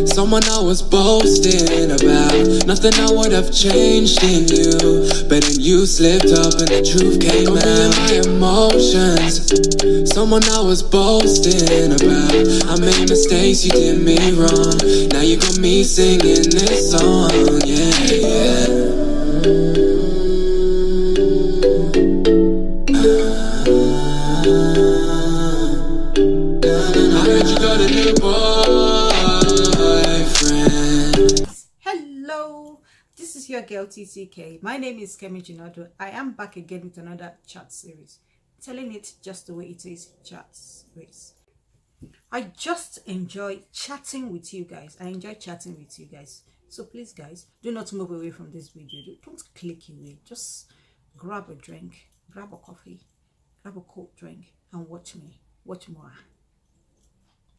Someone I was boasting about. Nothing I would have changed in you, but then you slipped up and the truth came out. My emotions. Someone I was boasting about. I made mistakes, you did me wrong. Now you got me singing this song. Yeah, yeah. I heard you got a new boyfriend. Hello, this is your girl TTK. My name is TtkJinadu. I am back again with another chat series, telling it just the way it is, chat series. I just enjoy chatting with you guys. I enjoy chatting with you guys. So please guys, do not move away from this video. Don't click away. Just grab a drink, grab a coffee, grab a cold drink and watch me. Watch more.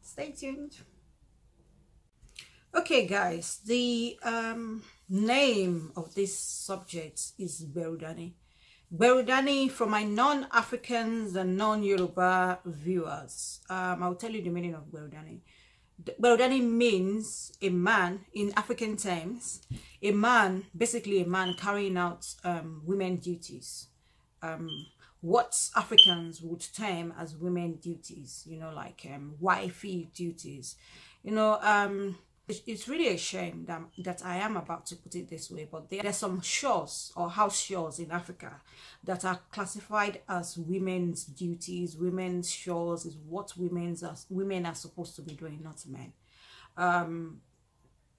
Stay tuned. Okay guys, the name of this subject is Gberudani. Gberudani, for my non-Africans and non-Yoruba viewers, I'll tell you the meaning of Gberudani. Gberudani means a man, in African terms, a man, basically a man carrying out women duties. What Africans would term as women duties, you know, like wifey duties. You know, it's really a shame that I am about to put it this way, but there's some chores or house chores in Africa that are classified as women's duties. Women's chores is what women are supposed to be doing, not men.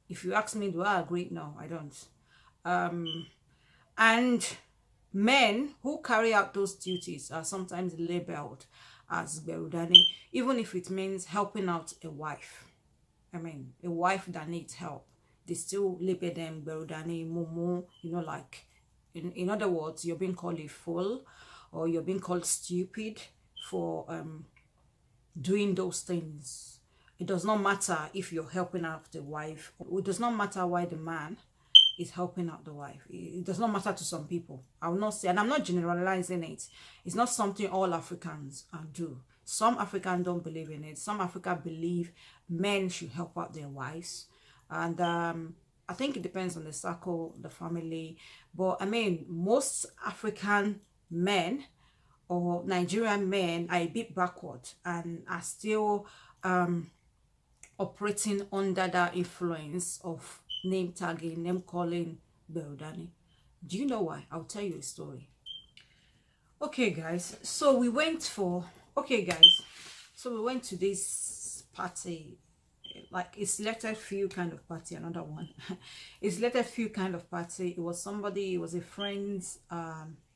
If you ask me, do I agree? No, I don't. And men who carry out those duties are sometimes labeled as Gberudani, even if it means helping out a wife. I mean, a wife that needs help, they still label them Gberudani, Mumu, you know, like, in other words, you're being called a fool or you're being called stupid for doing those things. It does not matter if you're helping out the wife. It does not matter why the man is helping out the wife. It does not matter to some people. I will not say, and I'm not generalizing it. It's not something all Africans do. Some Africans don't believe in it. Some Africans believe men should help out their wives. And I think it depends on the circle, the family. But I mean, most African men or Nigerian men are a bit backward and are still operating under the influence of name tagging, name calling Gberudani. Do you know why? I'll tell you a story. Okay guys, so we went to this party, like a selected few kind of party, another one. A selected few kind of party. It was a friend's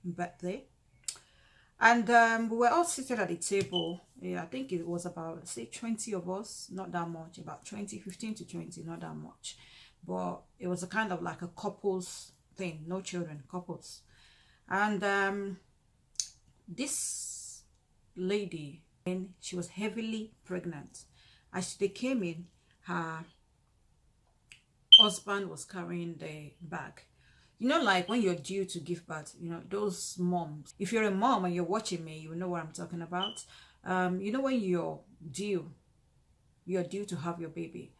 birthday. And we were all seated at the table. Yeah, I think it was about, say, 20 of us, not that much, about 15 to 20, not that much. But it was a kind of like a couples thing, no children, couples. And this lady, and she was heavily pregnant. As they came in, her husband was carrying the bag. You know, like when you're due to give birth, you know, those moms, if you're a mom and you're watching me, you know what I'm talking about. You know, when you're due to have your baby,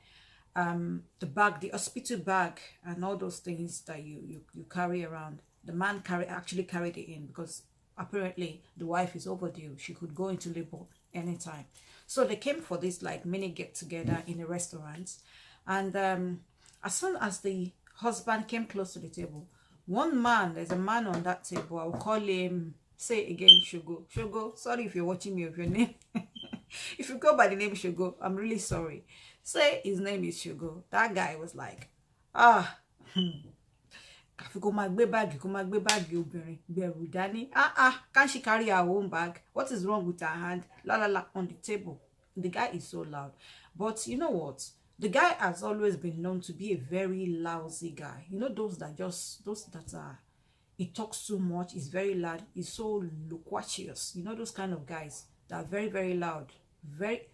the bag, the hospital bag and all those things that you carry around, the man actually carried it in because apparently the wife is overdue. She could go into labor anytime. So they came for this like mini get together in a restaurant. And as soon as the husband came close to the table, there's a man on that table. I'll call him, say again, Shogo. Sorry if you're watching me with your name. If you go by the name Shogo, I'm really sorry. Say his name is Shogo. That guy was like, Gberudani. Can't she carry her own bag? What is wrong with her hand? La la la on the table. The guy is so loud. But you know what? The guy has always been known to be a very lousy guy. You know, those that are, he talks too much, he's very loud, he's so loquacious. You know, those kind of guys that are very, very loud,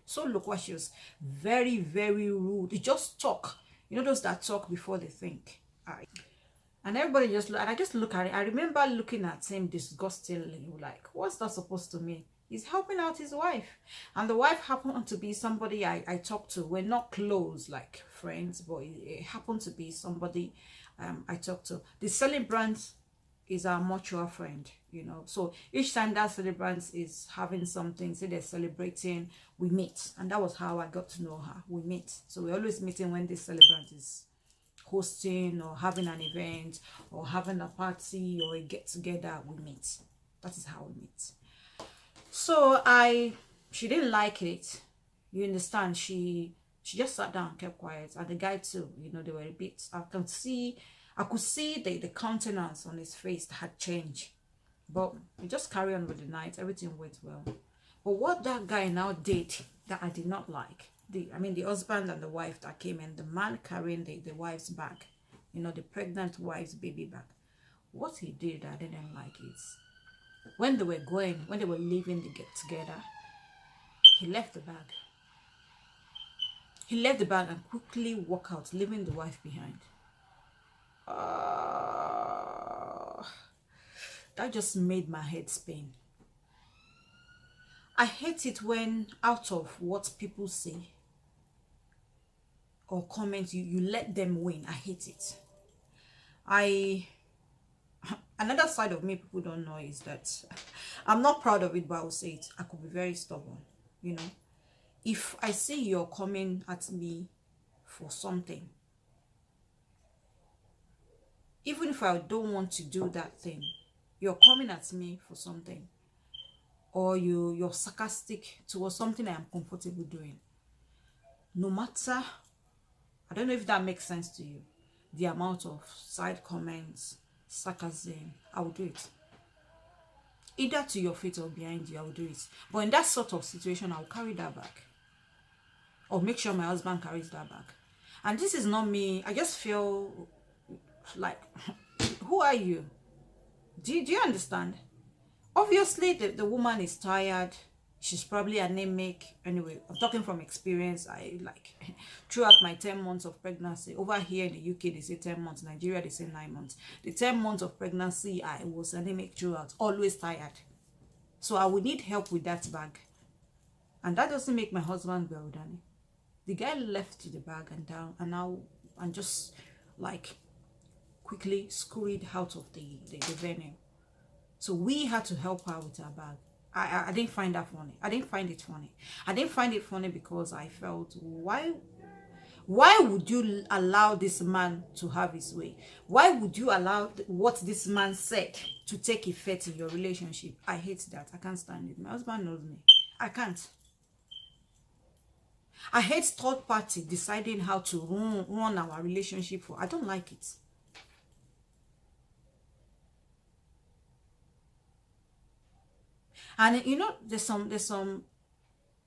so loquacious, very, very rude. They just talk. You know, those that talk before they think. And everybody just look, and I just look at it. I remember looking at him disgustedly, like, what's that supposed to mean? He's helping out his wife. And the wife happened to be somebody I talked to. We're not close like friends, but it happened to be somebody I talked to. The celebrant is our mutual friend, you know. So each time that celebrant is having something, say they're celebrating, we meet. And that was how I got to know her. We meet. So we're always meeting when this celebrant is hosting or having an event or having a party or a get-together. We meet. That is how we meet. So she didn't like it, you understand. She just sat down and kept quiet, and the guy too, you know, they were a bit, I could see the countenance on his face had changed, but we just carry on with the night. Everything went well. But what that guy now did that I did not like, the husband and the wife that came in, the man carrying the wife's bag, you know, the pregnant wife's baby bag, what he did I didn't like is, when they were leaving the get together, he left the bag. He left the bag and quickly walked out, leaving the wife behind. That just made my head spin. I hate it when out of what people say or comment, you let them win. I hate it. Another side of me people don't know is that I'm not proud of it, but I will say it. I could be very stubborn, you know. If I see you're coming at me for something, even if I don't want to do that thing, you're coming at me for something, or you're sarcastic towards something I am comfortable doing, no matter, I don't know if that makes sense to you, the amount of side comments, sarcasm, I will do it. Either to your feet or behind you, I will do it. But in that sort of situation, I will carry that back, or make sure my husband carries that back. And this is not me. I just feel like, who are you? Do you understand? Obviously, the woman is tired. She's probably anemic. Anyway, I'm talking from experience. I throughout my 10 months of pregnancy, over here in the UK they say 10 months, Nigeria they say 9 months. The 10 months of pregnancy, I was anemic throughout, always tired. So I would need help with that bag. And that doesn't make my husband Gberudani. The guy left the bag and down and just like quickly scurried out of the venue. So we had to help her with her bag. I didn't find that funny. I didn't find it funny. I didn't find it funny because I felt, why would you allow this man to have his way? Why would you allow what this man said to take effect in your relationship? I hate that. I can't stand it. My husband knows me. I can't. I hate third party deciding how to run our relationship for. I don't like it. And you know, there's some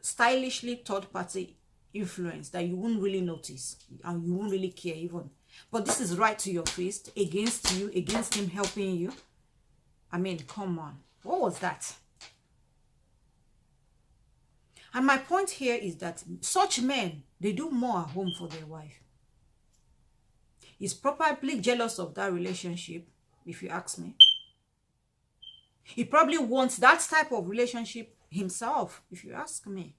stylishly third party influence that you won't really notice and you won't really care even. But this is right to your face, against you, against him helping you. I mean, come on. What was that? And my point here is that such men, they do more at home for their wife. He's probably jealous of that relationship, if you ask me. He probably wants that type of relationship himself, if you ask me.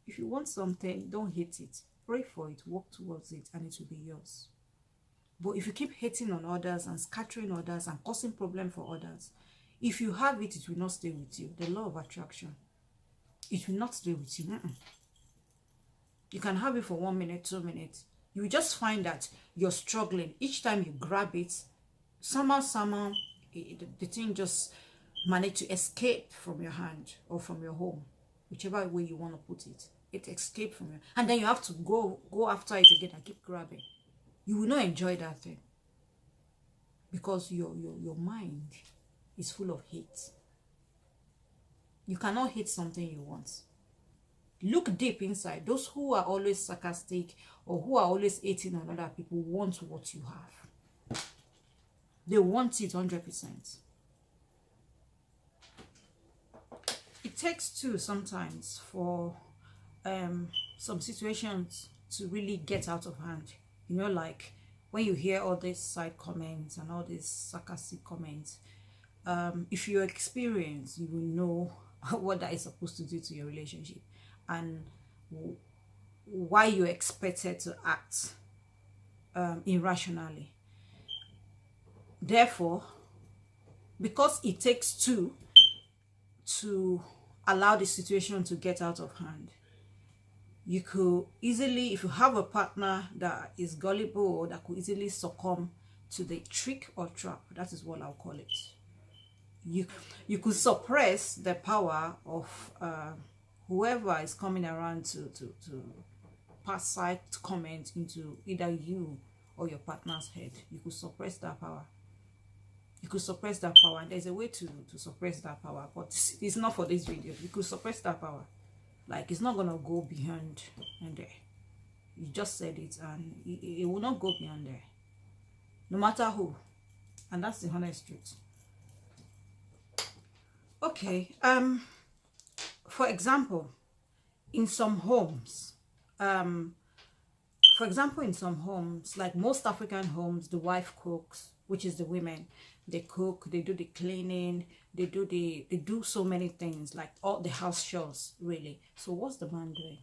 If you want something, don't hate it. Pray for it, work towards it, and it will be yours. But if you keep hating on others and scattering others and causing problems for others, if you have it, it will not stay with you. The law of attraction. It will not stay with you. You can have it for 1 minute, 2 minutes. You will just find that you're struggling. Each time you grab it, somehow, the thing just managed to escape from your hand or from your home, whichever way you want to put it. It escaped from you, and then you have to go after it again and keep grabbing. You will not enjoy that thing because your mind is full of hate. You cannot hate something you want. Look deep inside. Those who are always sarcastic or who are always hating on other people want what you have. They want it 100%. It takes two sometimes for some situations to really get out of hand. You know, like when you hear all these side comments and all these sarcastic comments, if you experience, you will know what that is supposed to do to your relationship, and why you're expected to act irrationally. Therefore, because it takes two to allow the situation to get out of hand, you could easily, if you have a partner that is gullible or that could easily succumb to the trick or trap, that is what I'll call it. You could suppress the power of whoever is coming around to pass side comment into either you or your partner's head. You could suppress that power. You could suppress that power, and there's a way to suppress that power, but it's not for this video. You could suppress that power. Like, it's not gonna go beyond and there. You just said it, and it will not go beyond there, no matter who. And that's the honest truth. Okay, for example, in some homes, like most African homes, the wife cooks, which is the women. They cook, they do the cleaning, they do so many things, like all the house chores, really. So what's the man doing?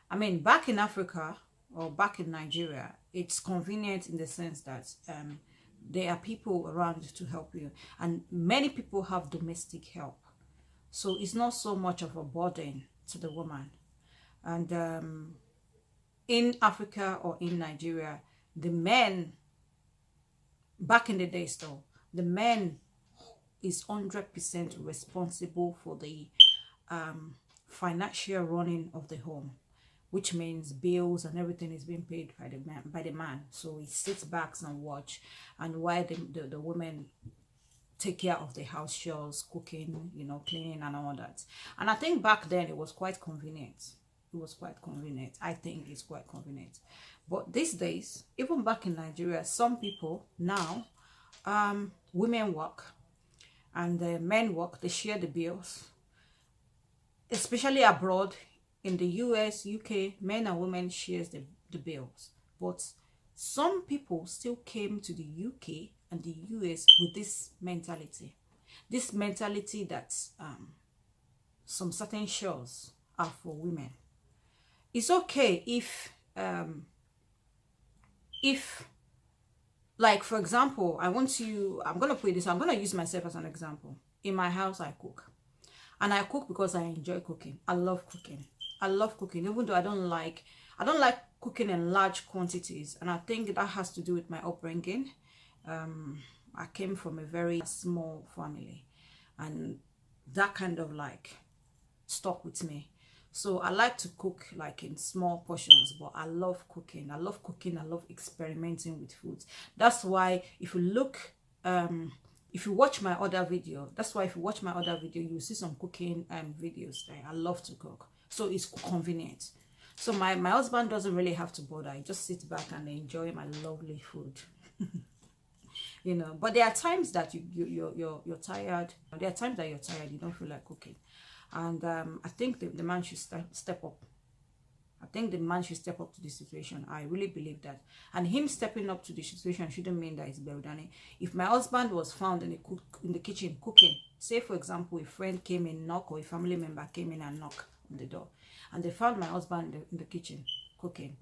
I mean, back in Africa or back in Nigeria, it's convenient in the sense that there are people around to help you, and many people have domestic help, so it's not so much of a burden to the woman. And in Africa or in Nigeria, the men, back in the days though, the man is 100% responsible for the financial running of the home, which means bills and everything is being paid by the man. So he sits back and watch, and while the women take care of the house chores, cooking, you know, cleaning and all that. And I think back then it was quite convenient. I think it's quite convenient. But these days, even back in Nigeria, some people now, women work and the men work, they share the bills, especially abroad. In the US, UK, men and women shares the bills. But some people still came to the UK and the US with this mentality that some certain chores are for women. It's okay if like, for example, I'm going to put this, I'm going to use myself as an example. In my house, I cook. And I cook because I enjoy cooking. I love cooking. Even though I don't like cooking in large quantities. And I think that has to do with my upbringing. I came from a very small family, and that kind of like stuck with me. So I like to cook like in small portions, but I love cooking. I love experimenting with food. That's why if you look, if you watch my other video, you'll see some cooking videos there. I love to cook. So it's convenient. So my husband doesn't really have to bother. I just sit back and enjoy my lovely food. You know, but there are times that you're tired. There are times that you're tired, you don't feel like cooking. And I think the man should step up. I think the man should step up to the situation. I really believe that. And him stepping up to the situation shouldn't mean that it's Gberudani. If my husband was found in the kitchen cooking, say for example, a friend came in, knock, or a family member came in and knock on the door, and they found my husband in the kitchen cooking,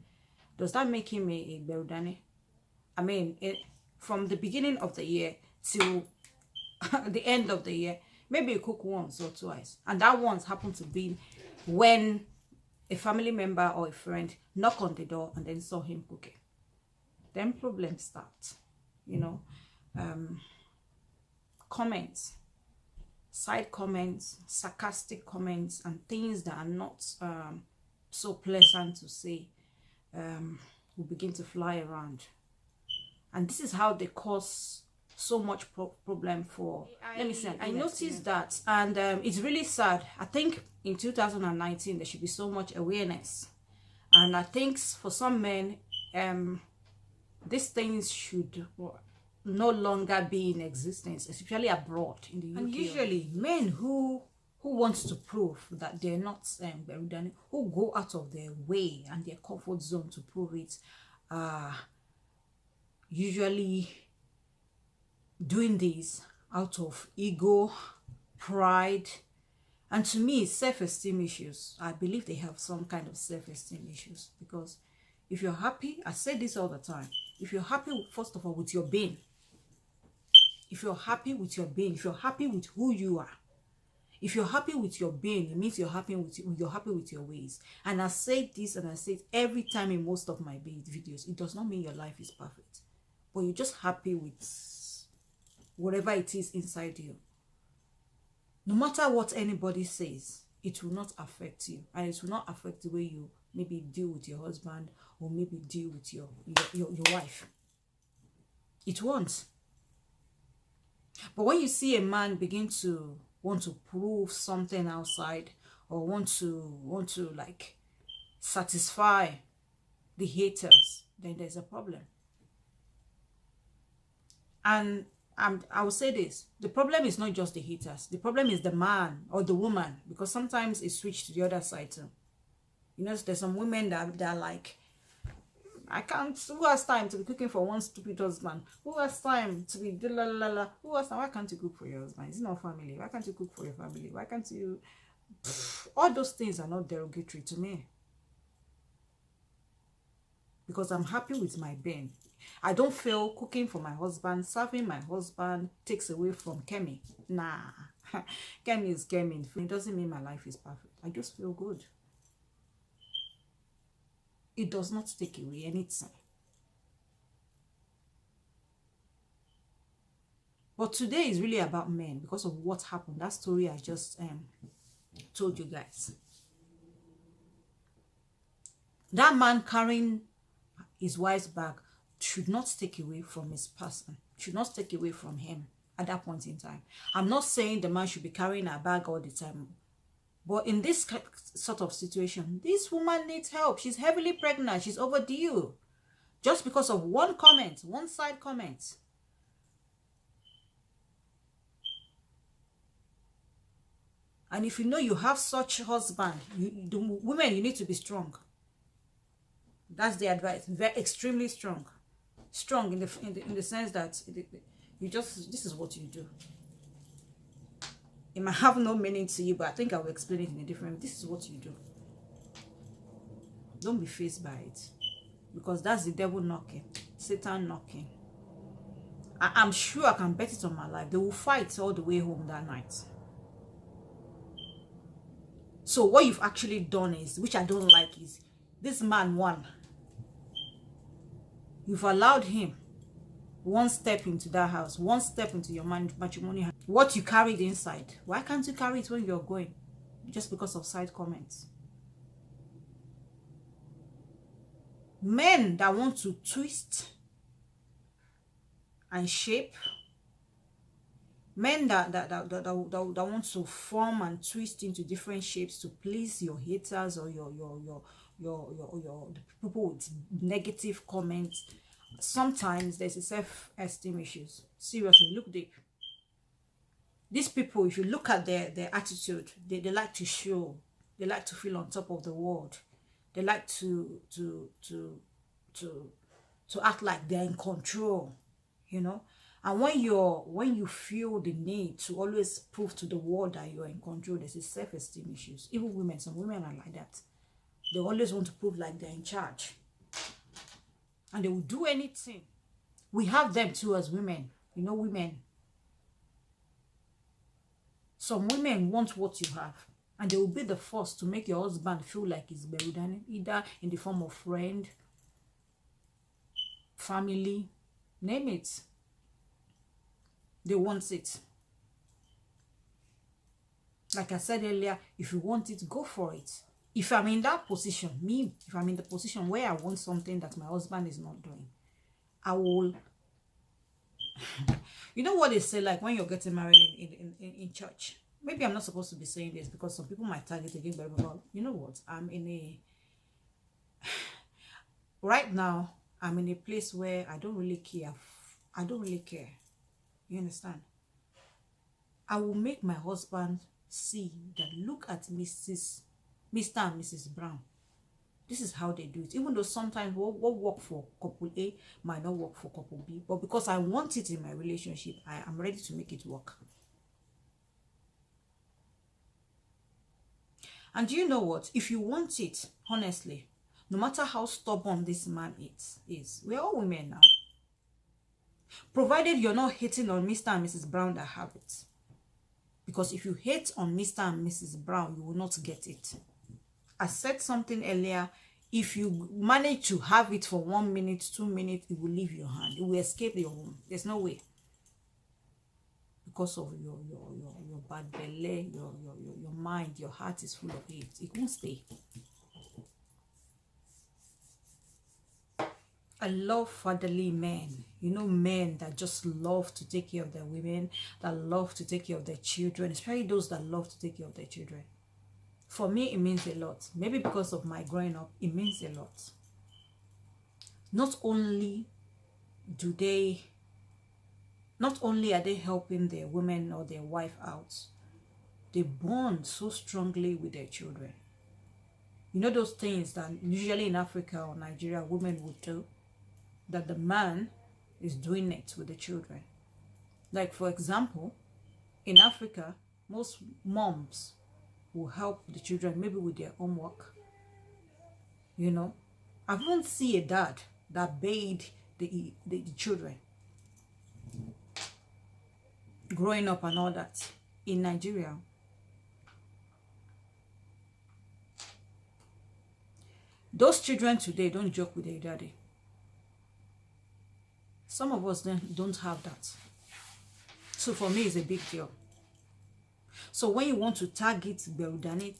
does that make him a Gberudani? I mean, from the beginning of the year till the end of the year, maybe you cook once or twice, and that once happened to be when a family member or a friend knock on the door and then saw him cooking. Then problems start, you know. Comments, side comments, sarcastic comments, and things that are not so pleasant to say will begin to fly around. And this is how they cause so much problem for, let me say, I noticed that, and it's really sad. I think in 2019 there should be so much awareness, and I think for some men these things should no longer be in existence, especially abroad in the UK. And usually men who wants to prove that they're not Gberudani, who go out of their way and their comfort zone to prove it, usually doing this out of ego, pride, and to me, self-esteem issues. I believe they have some kind of self-esteem issues, because if you're happy, I say this all the time, if you're happy, first of all, with your being, if you're happy with your being, if you're happy with who you are, if you're happy with your being, it means you're happy with your ways. And I say this, and I say it every time in most of my videos. It does not mean your life is perfect, but you're just happy with whatever it is inside you. No matter what anybody says, it will not affect you, and it will not affect the way you maybe deal with your husband, or maybe deal with your wife. It won't. But when you see a man begin to want to prove something outside, or want to like satisfy the haters, then there's a problem. And I will say this, the problem is not just the haters, the problem is the man or the woman, because sometimes it switched to the other side too. You know, there's some women that are like, I can't, who has time to be cooking for one stupid husband? Who has time to be la la la? Who has time? Why can't you cook for your husband? It's not family. Why can't you cook for your family? Why can't you? All those things are not derogatory to me, because I'm happy with my being. I don't feel cooking for my husband, serving my husband takes away from Kemi. Nah, Kemi is Kemi. It doesn't mean my life is perfect. I just feel good. It does not take away anything. But today is really about men, because of what happened. That story I just told you guys. That man carrying his wife's bag should not take away from his person, should not take away from him at that point in time. I'm not saying the man should be carrying a bag all the time, but in this sort of situation, this woman needs help. She's heavily pregnant. She's overdue. Just because of one comment, one side comment. And if you know you have such husband, the women, you need to be strong. That's the advice. Very extremely strong. Strong in the sense that you just, this is what you do. It might have no meaning to you, but I think I will explain it in a different way. This is what you do. Don't be fazed by it, because that's the devil knocking, Satan knocking. I'm sure I can bet it on my life. They will fight all the way home that night. So what you've actually done is, which I don't like, is this man won. You've allowed him one step into that house, one step into your matrimony. What you carried inside, why can't you carry it when you're going? Just because of side comments. Men that want to twist and shape, men that want to form and twist into different shapes to please your haters, or your people with negative comments. Sometimes there's a self-esteem issues. Seriously, look deep. These people, if you look at their attitude, they like to show, they like to feel on top of the world, they like to act like they're in control, you know. And when you feel the need to always prove to the world that you're in control, there's a self-esteem issues. Even women, some women are like that. They always want to prove like they're in charge, and they will do anything. We have them too as women, you know. Women, some women want what you have, and they will be the first to make your husband feel like he's Gberudani, either in the form of friend, family, name it. They want it. Like I said earlier, if you want it, go for it. If I'm in that position, if I'm in the position where I want something that my husband is not doing, I will. You know what they say, like when you're getting married in church. Maybe I'm not supposed to be saying this, because some people might target again, but you know what? Right now, I'm in a place where I don't really care. I don't really care. You understand? I will make my husband see that, look at Mr. and Mrs. Brown. This is how they do it. Even though sometimes what work for couple A might not work for couple B. But because I want it in my relationship, I am ready to make it work. And do you know what? If you want it, honestly, no matter how stubborn this man is, we're all women now. Provided you're not hating on Mr. and Mrs. Brown that have it. Because if you hate on Mr. and Mrs. Brown, you will not get it. I said something earlier. If you manage to have it for 1 minute, 2 minutes, it will leave your hand. It will escape your home. There's no way. Because of your bad belly, your mind, your heart is full of it. It won't stay. I love fatherly men. You know, men that just love to take care of their women, that love to take care of their children, especially those that love to take care of their children. For me, it means a lot. Maybe because of my growing up, it means a lot. Not only are they helping their women or their wife out, they bond so strongly with their children. You know those things that usually in Africa or Nigeria women would do, that the man is doing it with the children. Like, for example, in Africa, most moms will help the children maybe with their homework. You know, I won't see a dad that bathed the children growing up and all that in Nigeria. Those children today don't joke with their daddy. Some of us then don't have that. So for me, it's a big deal. So when you want to target Gberudani,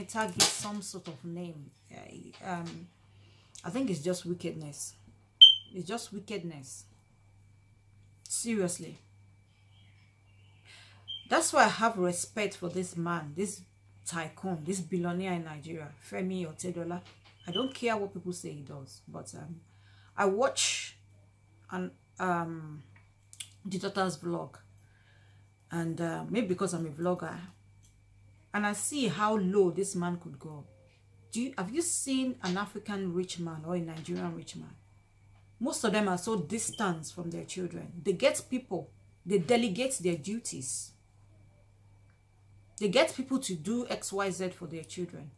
target some sort of name. I think it's just wickedness. It's just wickedness. Seriously. That's why I have respect for this man, this tycoon, this billionaire in Nigeria, Femi Otedola. I don't care what people say he does, but I watch the daughter's vlog, and maybe because I'm a vlogger, and I see how low this man could go. Have you seen an African rich man or a Nigerian rich man? Most of them are so distant from their children. They get people, they delegate their duties. They get people to do XYZ for their children.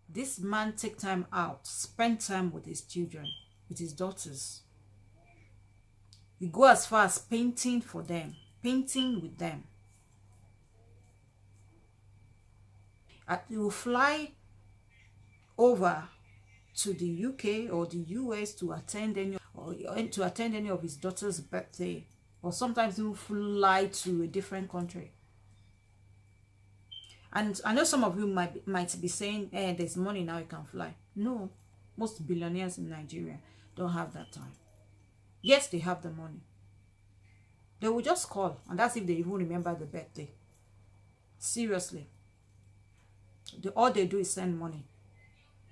This man take time out, spend time with his children, with his daughters. You go as far as painting for them, painting with them. You will fly over to the UK or the US to attend any of his daughter's birthday, or sometimes he will fly to a different country. And I know some of you might be saying, there's money now, you can fly. No, most billionaires in Nigeria don't have that time. Yes, they have the money. They will just call, and that's if they even remember the birthday. Seriously. All they do is send money.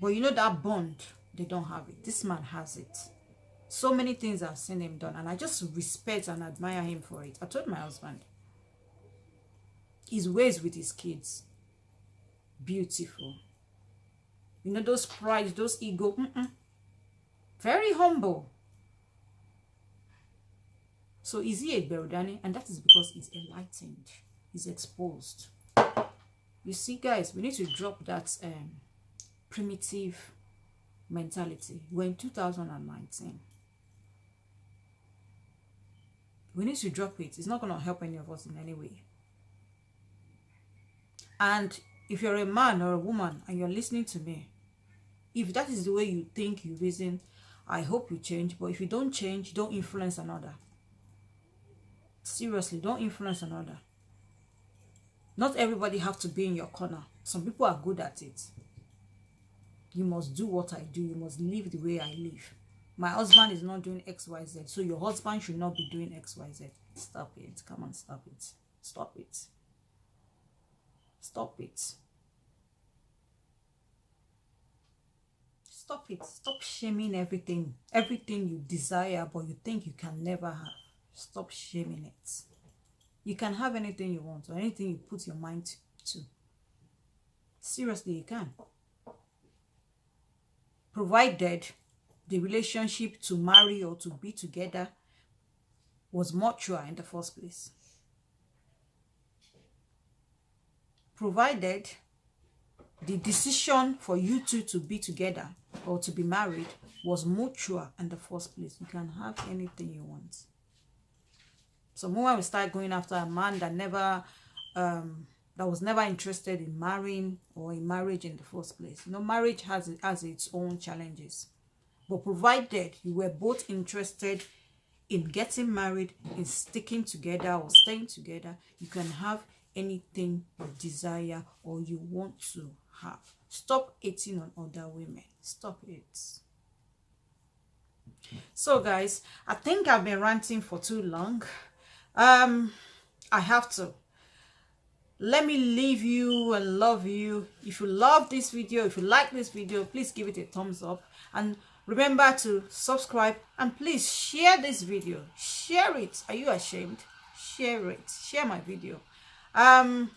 But you know that bond, they don't have it. This man has it. So many things I've seen him done, and I just respect and admire him for it. I told my husband, his ways with his kids, beautiful. You know, those pride, those ego, very humble. So is he a Gberudani? And that is because he's enlightened, he's exposed. You see, guys, we need to drop that primitive mentality. We're in 2019. We need to drop it. It's not going to help any of us in any way. And if you're a man or a woman and you're listening to me, if that is the way you think you reason, I hope you change. But if you don't change, don't influence another. Seriously, don't influence another. Not everybody have to be in your corner. Some people are good at it. You must do what I do. You must live the way I live. My husband is not doing XYZ, so your husband should not be doing XYZ. Stop it. Come on, stop it. Stop it. Stop it. Stop it. Stop shaming everything. Everything you desire, but you think you can never have. Stop shaming it. You can have anything you want or anything you put your mind to. Seriously, you can. provided the relationship to marry or to be together was mutual in the first place. Provided the decision for you two to be together or to be married was mutual in the first place, you can have anything you want. So when we start going after a man that was never interested in marrying or in marriage in the first place, marriage has its own challenges. But provided you were both interested in getting married, in sticking together or staying together, you can have anything you desire or you want to have. Stop hating on other women. Stop it. So guys, I think I've been ranting for too long. I have to. Let me leave you and love you. If you love this video, if you like this video, please give it a thumbs up. And remember to subscribe and please share this video. Share it. Are you ashamed? Share it. Share my video. I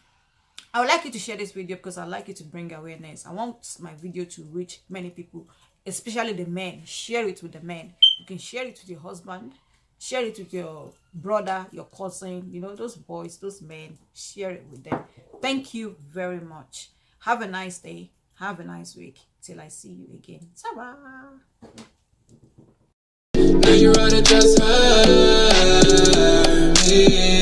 would like you to share this video because I'd like you to bring awareness. I want my video to reach many people, especially the men. Share it with the men. You can share it with your husband. Share it with your brother, your cousin, those boys, those men. Share it with them. Thank you very much. Have a nice day. Have a nice week. Till I see you again. Ta-ra! Now you're out of just hurt me.